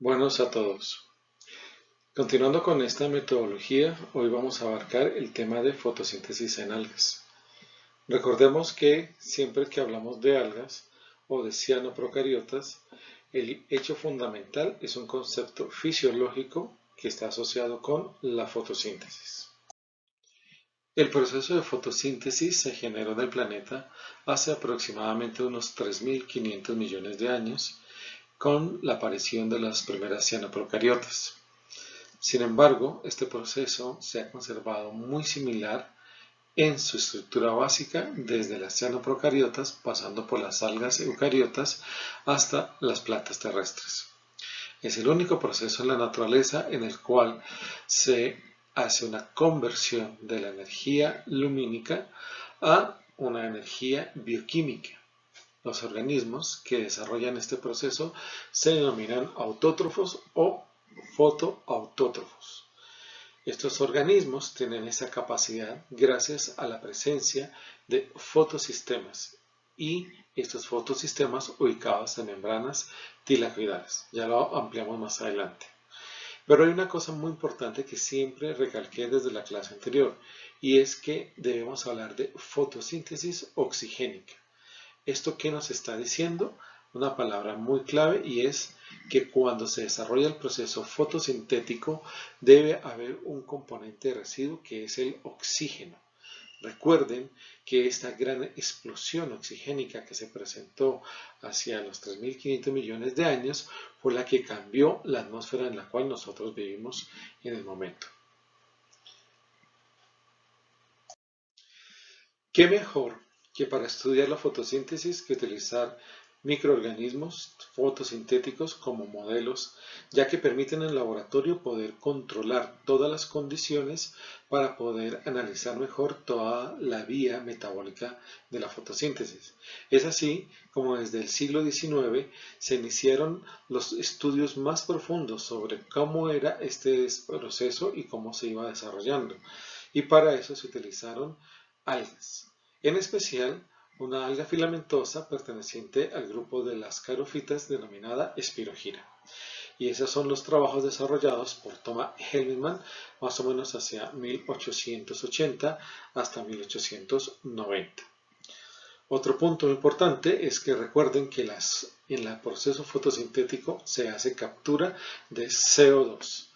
Buenos a todos. Continuando con esta metodología, hoy vamos a abarcar el tema de fotosíntesis en algas. Recordemos que siempre que hablamos de algas o de cianoprocariotas, el hecho fundamental es un concepto fisiológico que está asociado con la fotosíntesis. El proceso de fotosíntesis se generó en el planeta hace aproximadamente unos 3.500 millones de años con la aparición de las primeras cianoprocariotas. Sin embargo, este proceso se ha conservado muy similar en su estructura básica desde las cianoprocariotas, pasando por las algas eucariotas hasta las plantas terrestres. Es el único proceso en la naturaleza en el cual se hace una conversión de la energía lumínica a una energía bioquímica. Los organismos que desarrollan este proceso se denominan autótrofos o fotoautótrofos. Estos organismos tienen esa capacidad gracias a la presencia de fotosistemas y estos fotosistemas ubicados en membranas tilacoidales. Ya lo ampliamos más adelante. Pero hay una cosa muy importante que siempre recalqué desde la clase anterior y es que debemos hablar de fotosíntesis oxigénica. ¿Esto qué nos está diciendo? Una palabra muy clave y es que cuando se desarrolla el proceso fotosintético debe haber un componente de residuo que es el oxígeno. Recuerden que esta gran explosión oxigénica que se presentó hacia los 3.500 millones de años fue la que cambió la atmósfera en la cual nosotros vivimos en el momento. ¿Qué mejor que para estudiar la fotosíntesis que utilizar microorganismos fotosintéticos como modelos, ya que permiten en el laboratorio poder controlar todas las condiciones para poder analizar mejor toda la vía metabólica de la fotosíntesis? Es así como desde el siglo XIX se iniciaron los estudios más profundos sobre cómo era este proceso y cómo se iba desarrollando. Y para eso se utilizaron algas, en especial una alga filamentosa perteneciente al grupo de las carofitas denominada Spirogyra. Y esos son los trabajos desarrollados por Thomas Hellman más o menos hacia 1880 hasta 1890. Otro punto importante es que recuerden que en el proceso fotosintético se hace captura de CO2.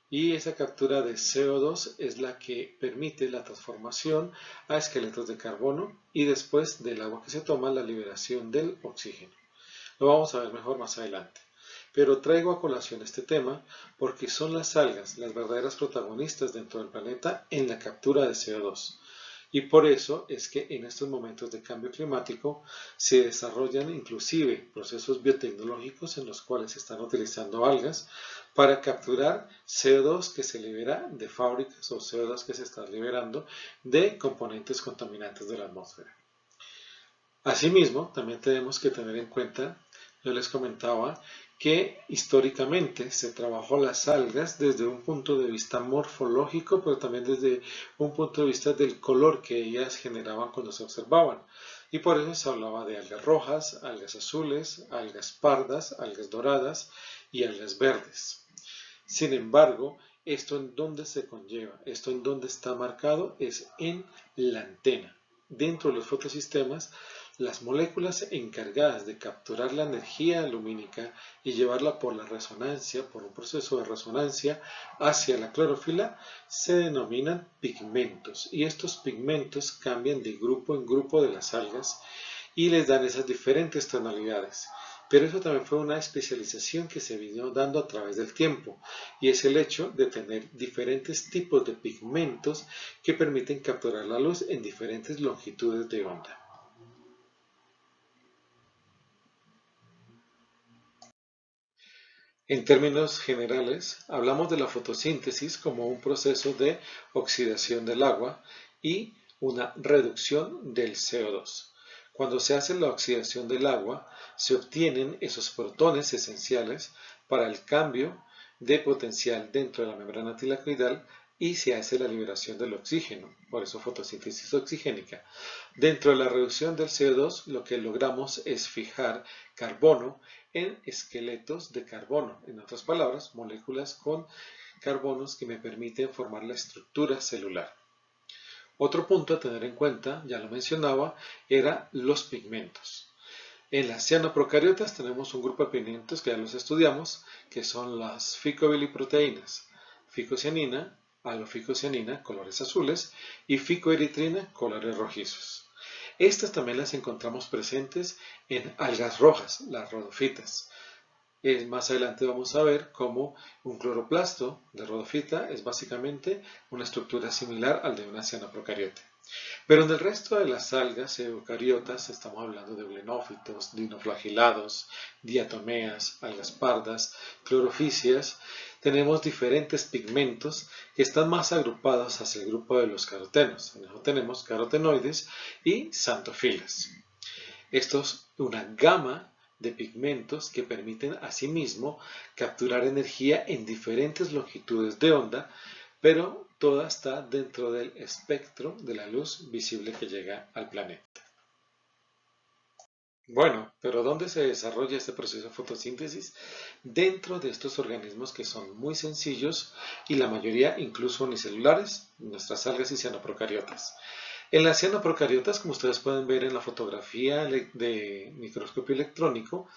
Y esa captura de CO2 es la que permite la transformación a esqueletos de carbono y después del agua que se toma la liberación del oxígeno. Lo vamos a ver mejor más adelante. Pero traigo a colación este tema porque son las algas las verdaderas protagonistas dentro del planeta en la captura de CO2. Y por eso es que en estos momentos de cambio climático se desarrollan inclusive procesos biotecnológicos en los cuales se están utilizando algas para capturar CO2 que se libera de fábricas o CO2 que se están liberando de componentes contaminantes de la atmósfera. Asimismo, también tenemos que tener en cuenta, yo les comentaba, que históricamente se trabajó las algas desde un punto de vista morfológico, pero también desde un punto de vista del color que ellas generaban cuando se observaban. Y por eso se hablaba de algas rojas, algas azules, algas pardas, algas doradas y algas verdes. Sin embargo, esto en dónde se conlleva, esto en dónde está marcado es en la antena. Dentro de los fotosistemas, las moléculas encargadas de capturar la energía lumínica y llevarla por la resonancia, por un proceso de resonancia hacia la clorofila, se denominan pigmentos. Y estos pigmentos cambian de grupo en grupo de las algas y les dan esas diferentes tonalidades. Pero eso también fue una especialización que se vino dando a través del tiempo, y es el hecho de tener diferentes tipos de pigmentos que permiten capturar la luz en diferentes longitudes de onda. En términos generales, hablamos de la fotosíntesis como un proceso de oxidación del agua y una reducción del CO2. Cuando se hace la oxidación del agua, se obtienen esos protones esenciales para el cambio de potencial dentro de la membrana tilacoidal y se hace la liberación del oxígeno, por eso fotosíntesis oxigénica. Dentro de la reducción del CO2, lo que logramos es fijar carbono en esqueletos de carbono, en otras palabras, moléculas con carbonos que me permiten formar la estructura celular. Otro punto a tener en cuenta, ya lo mencionaba, era los pigmentos. En las cianoprocariotas tenemos un grupo de pigmentos que ya los estudiamos, que son las ficobiliproteínas, ficocianina, aloficocianina, colores azules, y ficoeritrina, colores rojizos. Estas también las encontramos presentes en algas rojas, las rhodofitas. Más adelante vamos a ver cómo un cloroplasto de rhodofita es básicamente una estructura similar al de una cianoprocariota. Pero en el resto de las algas eucariotas estamos hablando de blenófitos, dinoflagilados, diatomeas, algas pardas, clorofíceas. Tenemos diferentes pigmentos que están más agrupados hacia el grupo de los carotenos. En eso tenemos carotenoides y xanthofilas. Estos, una gama de pigmentos que permiten asimismo capturar energía en diferentes longitudes de onda, pero toda está dentro del espectro de la luz visible que llega al planeta. Bueno, pero ¿dónde se desarrolla este proceso de fotosíntesis? Dentro de estos organismos que son muy sencillos y la mayoría incluso unicelulares, nuestras algas y cianoprocariotas. En las cianoprocariotas, como ustedes pueden ver en la fotografía de microscopio electrónico,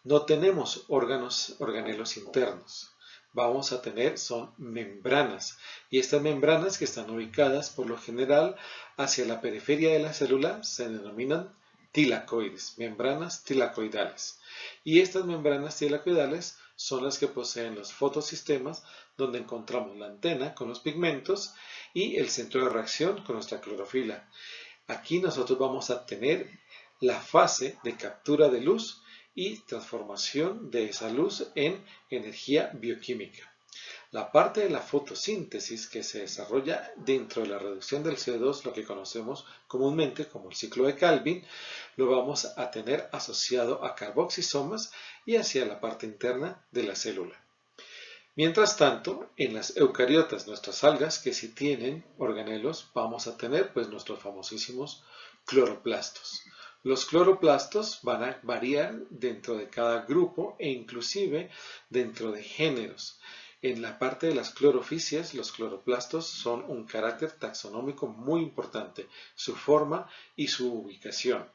no tenemos organelos internos. Vamos a tener son membranas, y estas membranas que están ubicadas por lo general hacia la periferia de la célula se denominan tilacoides, membranas tilacoidales. Y estas membranas tilacoidales son las que poseen los fotosistemas, donde encontramos la antena con los pigmentos y el centro de reacción con nuestra clorofila. Aquí nosotros vamos a tener la fase de captura de luz y transformación de esa luz en energía bioquímica. La parte de la fotosíntesis que se desarrolla dentro de la reducción del CO2, lo que conocemos comúnmente como el ciclo de Calvin, lo vamos a tener asociado a carboxisomas y hacia la parte interna de la célula. Mientras tanto, en las eucariotas, nuestras algas que sí tienen organelos, vamos a tener pues nuestros famosísimos cloroplastos. Los cloroplastos van a variar dentro de cada grupo e inclusive dentro de géneros. En la parte de las clorofíceas, los cloroplastos son un carácter taxonómico muy importante, su forma y su ubicación.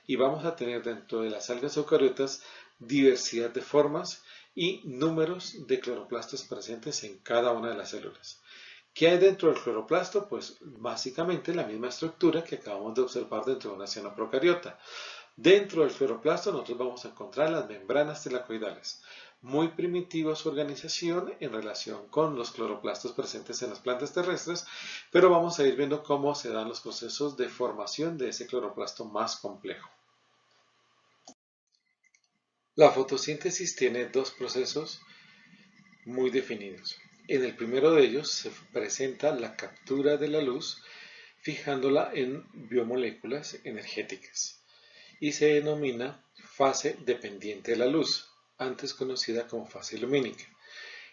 Y vamos a tener dentro de las algas eucariotas diversidad de formas y números de cloroplastos presentes en cada una de las células. ¿Qué hay dentro del cloroplasto? Pues básicamente la misma estructura que acabamos de observar dentro de una cianoprocariota. Dentro del cloroplasto nosotros vamos a encontrar las membranas tilacoidales. Muy primitiva su organización en relación con los cloroplastos presentes en las plantas terrestres, pero vamos a ir viendo cómo se dan los procesos de formación de ese cloroplasto más complejo. La fotosíntesis tiene dos procesos muy definidos. En el primero de ellos se presenta la captura de la luz fijándola en biomoléculas energéticas y se denomina fase dependiente de la luz, antes conocida como fase lumínica.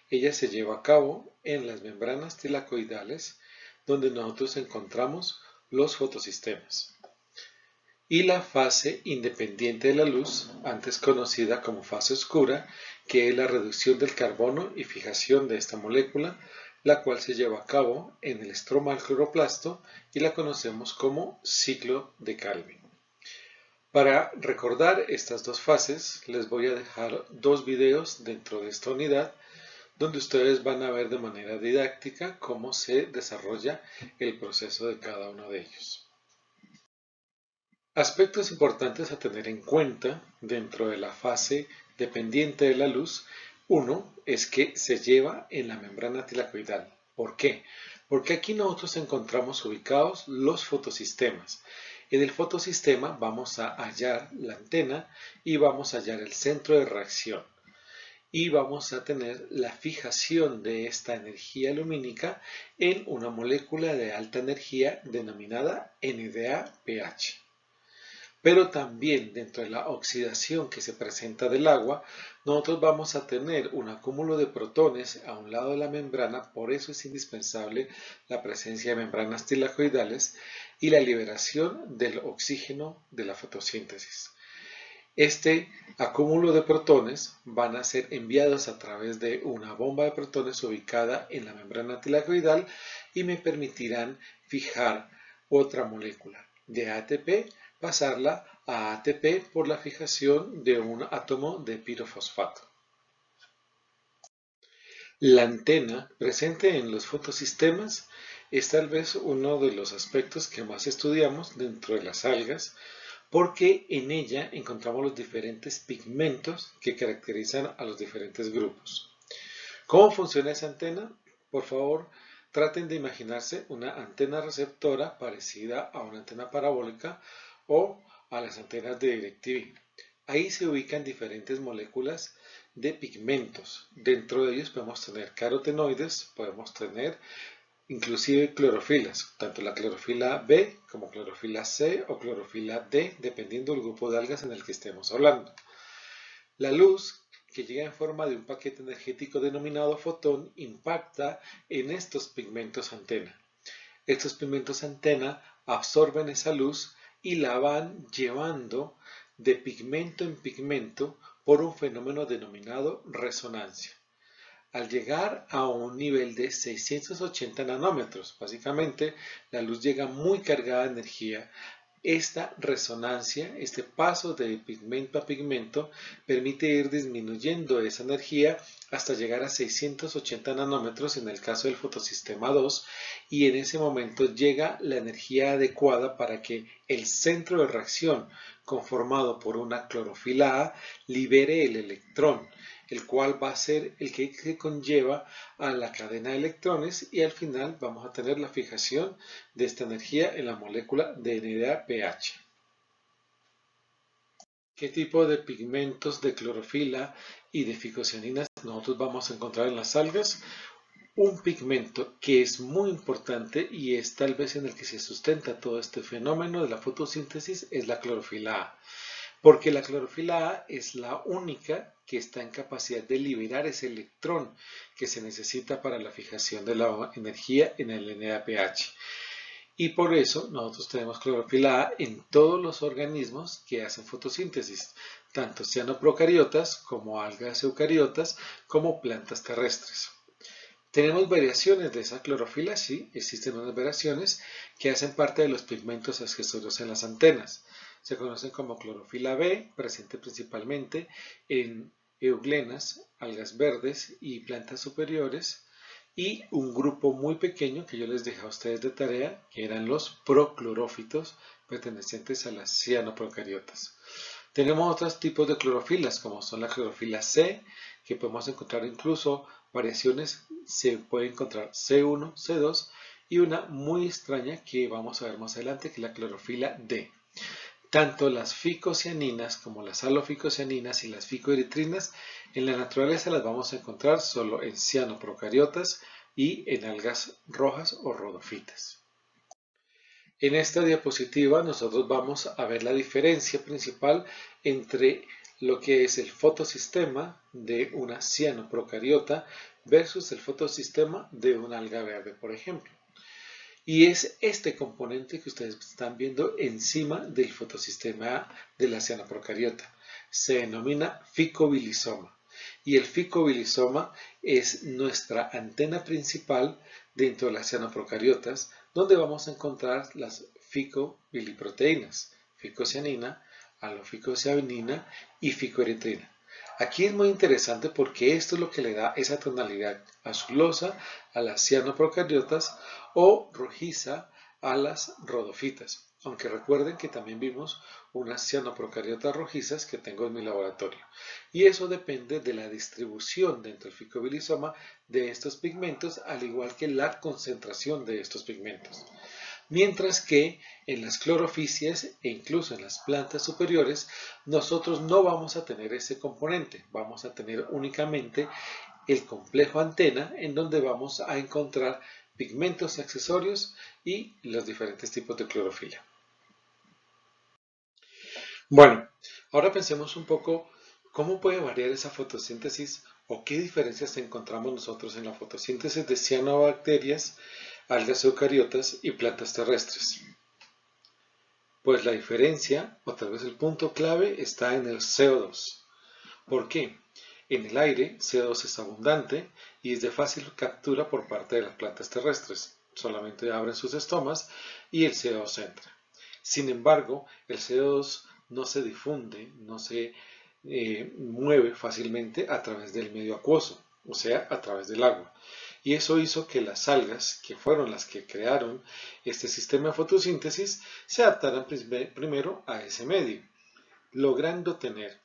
Ella se lleva a cabo en las membranas tilacoidales donde nosotros encontramos los fotosistemas. Y la fase independiente de la luz, antes conocida como fase oscura, que es la reducción del carbono y fijación de esta molécula, la cual se lleva a cabo en el estromal cloroplasto y la conocemos como ciclo de Calvin. Para recordar estas dos fases, les voy a dejar dos videos dentro de esta unidad donde ustedes van a ver de manera didáctica cómo se desarrolla el proceso de cada uno de ellos. Aspectos importantes a tener en cuenta dentro de la fase dependiente de la luz. Uno es que se lleva en la membrana tilacoidal. ¿Por qué? Porque aquí nosotros encontramos ubicados los fotosistemas. En el fotosistema vamos a hallar la antena y vamos a hallar el centro de reacción. Y vamos a tener la fijación de esta energía lumínica en una molécula de alta energía denominada NADPH. Pero también dentro de la oxidación que se presenta del agua, nosotros vamos a tener un acúmulo de protones a un lado de la membrana, por eso es indispensable la presencia de membranas tilacoidales y la liberación del oxígeno de la fotosíntesis. Este acúmulo de protones van a ser enviados a través de una bomba de protones ubicada en la membrana tilacoidal y me permitirán fijar otra molécula de ATP, pasarla a ATP por la fijación de un átomo de pirofosfato. La antena presente en los fotosistemas es tal vez uno de los aspectos que más estudiamos dentro de las algas, porque en ella encontramos los diferentes pigmentos que caracterizan a los diferentes grupos. ¿Cómo funciona esa antena? Por favor, traten de imaginarse una antena receptora parecida a una antena parabólica o a las antenas de DirecTV. Ahí se ubican diferentes moléculas de pigmentos. Dentro de ellos podemos tener carotenoides, podemos tener inclusive clorofilas, tanto la clorofila B como clorofila C o clorofila D, dependiendo del grupo de algas en el que estemos hablando. La luz, que llega en forma de un paquete energético denominado fotón, impacta en estos pigmentos antena. Estos pigmentos antena absorben esa luz y la van llevando de pigmento en pigmento por un fenómeno denominado resonancia. Al llegar a un nivel de 680 nanómetros, básicamente la luz llega muy cargada de energía. Esta resonancia, este paso de pigmento a pigmento, permite ir disminuyendo esa energía hasta llegar a 680 nanómetros en el caso del fotosistema 2, y en ese momento llega la energía adecuada para que el centro de reacción, conformado por una clorofila A, libere el electrón, el cual va a ser el que se conlleva a la cadena de electrones, y al final vamos a tener la fijación de esta energía en la molécula de NADPH. ¿Qué tipo de pigmentos de clorofila y de ficocianinas nosotros vamos a encontrar en las algas? Un pigmento que es muy importante y es tal vez en el que se sustenta todo este fenómeno de la fotosíntesis es la clorofila A. Porque la clorofila A es la única que está en capacidad de liberar ese electrón que se necesita para la fijación de la energía en el NADPH. Y por eso nosotros tenemos clorofila A en todos los organismos que hacen fotosíntesis, tanto cianoprocariotas como algas eucariotas, como plantas terrestres. ¿Tenemos variaciones de esa clorofila? Sí, existen unas variaciones que hacen parte de los pigmentos accesorios en las antenas. Se conocen como clorofila B, presente principalmente en euglenas, algas verdes y plantas superiores, y un grupo muy pequeño que yo les dejé a ustedes de tarea, que eran los proclorófitos, pertenecientes a las cianoprocariotas. Tenemos otros tipos de clorofilas, como son la clorofila C, que podemos encontrar incluso variaciones, se puede encontrar C1, C2, y una muy extraña que vamos a ver más adelante, que es la clorofila D. Tanto las ficocianinas como las aloficocianinas y las ficoeritrinas en la naturaleza las vamos a encontrar solo en cianoprocariotas y en algas rojas o rhodofitas. En esta diapositiva nosotros vamos a ver la diferencia principal entre lo que es el fotosistema de una cianoprocariota versus el fotosistema de una alga verde, por ejemplo. Y es este componente que ustedes están viendo encima del fotosistema de la cianoprocariota. Se denomina ficobilisoma. Y el ficobilisoma es nuestra antena principal dentro de las cianoprocariotas, donde vamos a encontrar las ficobiliproteínas, ficocianina, aloficocianina y ficoeritrina. Aquí es muy interesante porque esto es lo que le da esa tonalidad azulosa a las cianoprocariotas o rojiza a las rhodofitas. Aunque recuerden que también vimos unas cianoprocariotas rojizas que tengo en mi laboratorio. Y eso depende de la distribución dentro del ficobilisoma de estos pigmentos, al igual que la concentración de estos pigmentos. Mientras que en las cloroficias e incluso en las plantas superiores nosotros no vamos a tener ese componente, vamos a tener únicamente el complejo antena, en donde vamos a encontrar pigmentos accesorios y los diferentes tipos de clorofila. Bueno, ahora pensemos un poco cómo puede variar esa fotosíntesis o qué diferencias encontramos nosotros en la fotosíntesis de cianobacterias, algas eucariotas y plantas terrestres. Pues la diferencia, o tal vez el punto clave, está en el CO2. ¿Por qué? En el aire, CO2 es abundante y es de fácil captura por parte de las plantas terrestres. Solamente abren sus estomas y el CO2 entra. Sin embargo, el CO2 no se difunde, no se mueve fácilmente a través del medio acuoso, o sea, a través del agua. Y eso hizo que las algas, que fueron las que crearon este sistema de fotosíntesis, se adaptaran primero a ese medio, logrando tener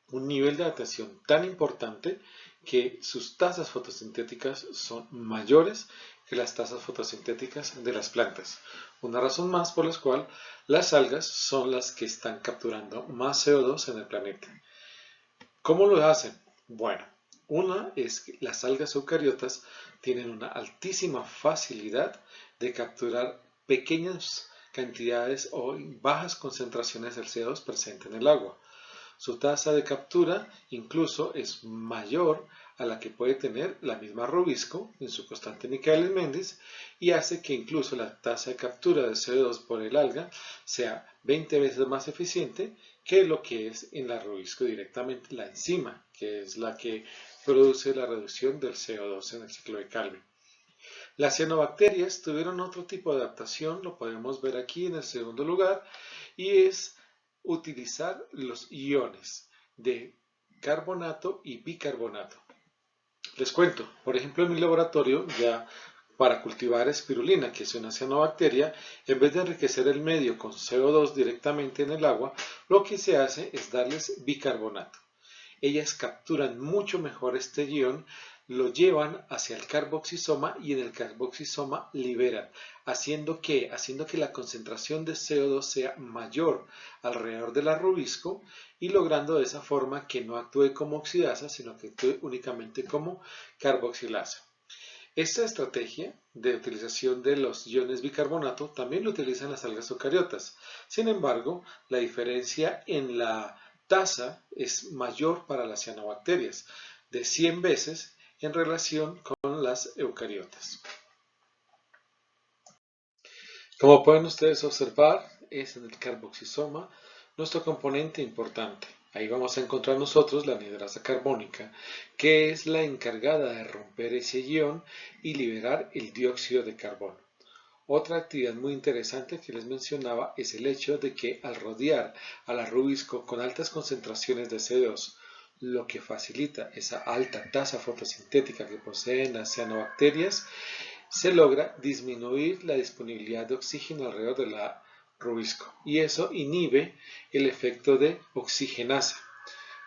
un nivel de adaptación tan importante que sus tasas fotosintéticas son mayores que las tasas fotosintéticas de las plantas. Una razón más por la cual las algas son las que están capturando más CO2 en el planeta. ¿Cómo lo hacen? Bueno, una es que las algas eucariotas tienen una altísima facilidad de capturar pequeñas cantidades o bajas concentraciones del CO2 presente en el agua. Su tasa de captura incluso es mayor a la que puede tener la misma Rubisco en su constante Michaelis-Menten y hace que incluso la tasa de captura de CO2 por el alga sea 20 veces más eficiente que lo que es en la Rubisco directamente, la enzima, que es la que produce la reducción del CO2 en el ciclo de Calvin. Las cianobacterias tuvieron otro tipo de adaptación, lo podemos ver aquí en el segundo lugar, y es utilizar los iones de carbonato y bicarbonato. Les cuento, por ejemplo, en mi laboratorio, ya para cultivar espirulina, que es una cianobacteria, en vez de enriquecer el medio con CO2 directamente en el agua, lo que se hace es darles bicarbonato. Ellas capturan mucho mejor este ion, lo llevan hacia el carboxisoma y en el carboxisoma liberan, haciendo que la concentración de CO2 sea mayor alrededor de la Rubisco y logrando de esa forma que no actúe como oxidasa, sino que actúe únicamente como carboxilasa. Esta estrategia de utilización de los iones bicarbonato también lo utilizan las algas eucariotas. Sin embargo, la diferencia en la tasa es mayor para las cianobacterias, de 100 veces en relación con las eucariotas. Como pueden ustedes observar, es en el carboxisoma nuestro componente importante. Ahí vamos a encontrar nosotros la anhidrasa carbónica, que es la encargada de romper ese ion y liberar el dióxido de carbono. Otra actividad muy interesante que les mencionaba es el hecho de que al rodear a la Rubisco con altas concentraciones de CO2, lo que facilita esa alta tasa fotosintética que poseen las cianobacterias, se logra disminuir la disponibilidad de oxígeno alrededor de la Rubisco y eso inhibe el efecto de oxigenasa.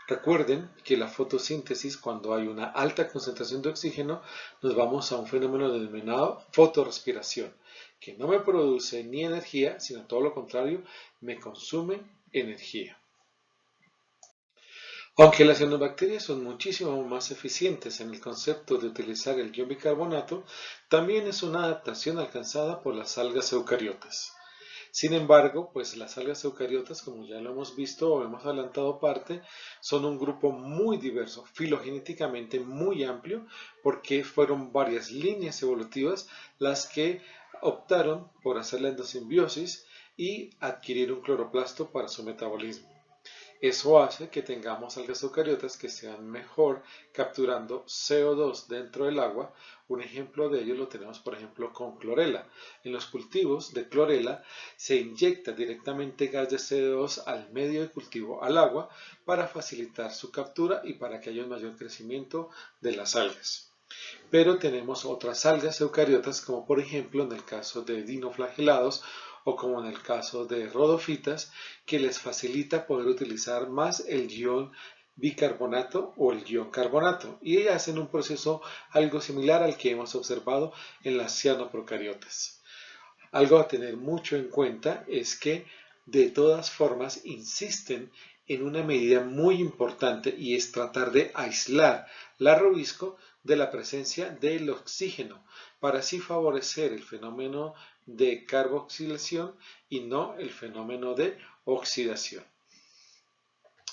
Recuerden que la fotosíntesis, cuando hay una alta concentración de oxígeno, nos vamos a un fenómeno denominado fotorrespiración, que no me produce ni energía, sino todo lo contrario, me consume energía. Aunque las cianobacterias son muchísimo más eficientes en el concepto de utilizar el ion bicarbonato, también es una adaptación alcanzada por las algas eucariotas. Sin embargo, pues las algas eucariotas, como ya lo hemos visto o hemos adelantado parte, son un grupo muy diverso, filogenéticamente muy amplio, porque fueron varias líneas evolutivas las que optaron por hacer la endosimbiosis y adquirir un cloroplasto para su metabolismo. Eso hace que tengamos algas eucariotas que sean mejor capturando CO2 dentro del agua. Un ejemplo de ello lo tenemos, por ejemplo, con clorela. En los cultivos de clorela se inyecta directamente gas de CO2 al medio de cultivo, al agua, para facilitar su captura y para que haya un mayor crecimiento de las algas. Pero tenemos otras algas eucariotas, como por ejemplo en el caso de dinoflagelados o como en el caso de rodofitas, que les facilita poder utilizar más el ion bicarbonato o el ion carbonato y hacen un proceso algo similar al que hemos observado en las cianoprocariotas. Algo a tener mucho en cuenta es que de todas formas insisten en una medida muy importante y es tratar de aislar la Rubisco de la presencia del oxígeno para así favorecer el fenómeno de carboxilación y no el fenómeno de oxidación.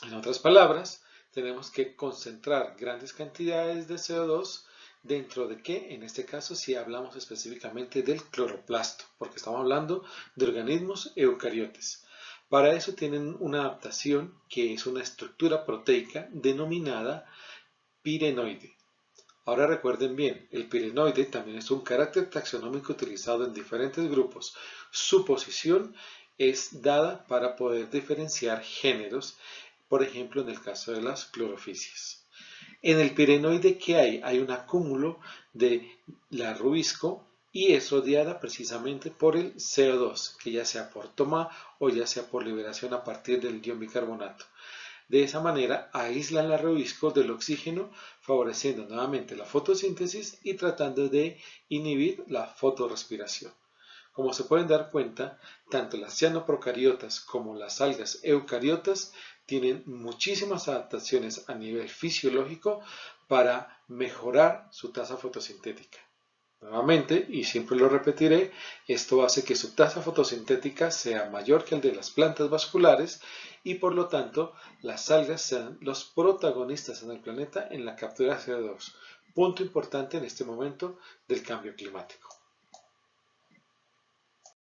En otras palabras, tenemos que concentrar grandes cantidades de CO2 dentro de qué, en este caso, si hablamos específicamente del cloroplasto, porque estamos hablando de organismos eucariotes. Para eso tienen una adaptación que es una estructura proteica denominada pirenoide. Ahora recuerden bien, el pirenoide también es un carácter taxonómico utilizado en diferentes grupos. Su posición es dada para poder diferenciar géneros, por ejemplo en el caso de las clorofisias. En el pirenoide, ¿qué hay? Hay un acúmulo de la rubisco y es rodeada precisamente por el CO2, que ya sea por toma o ya sea por liberación a partir del ion bicarbonato. De esa manera aíslan la rubisco del oxígeno, favoreciendo nuevamente la fotosíntesis y tratando de inhibir la fotorrespiración. Como se pueden dar cuenta, tanto las cianoprocariotas como las algas eucariotas tienen muchísimas adaptaciones a nivel fisiológico para mejorar su tasa fotosintética. Nuevamente, y siempre lo repetiré, esto hace que su tasa fotosintética sea mayor que el de las plantas vasculares y por lo tanto las algas sean los protagonistas en el planeta en la captura de CO2. Punto importante en este momento del cambio climático.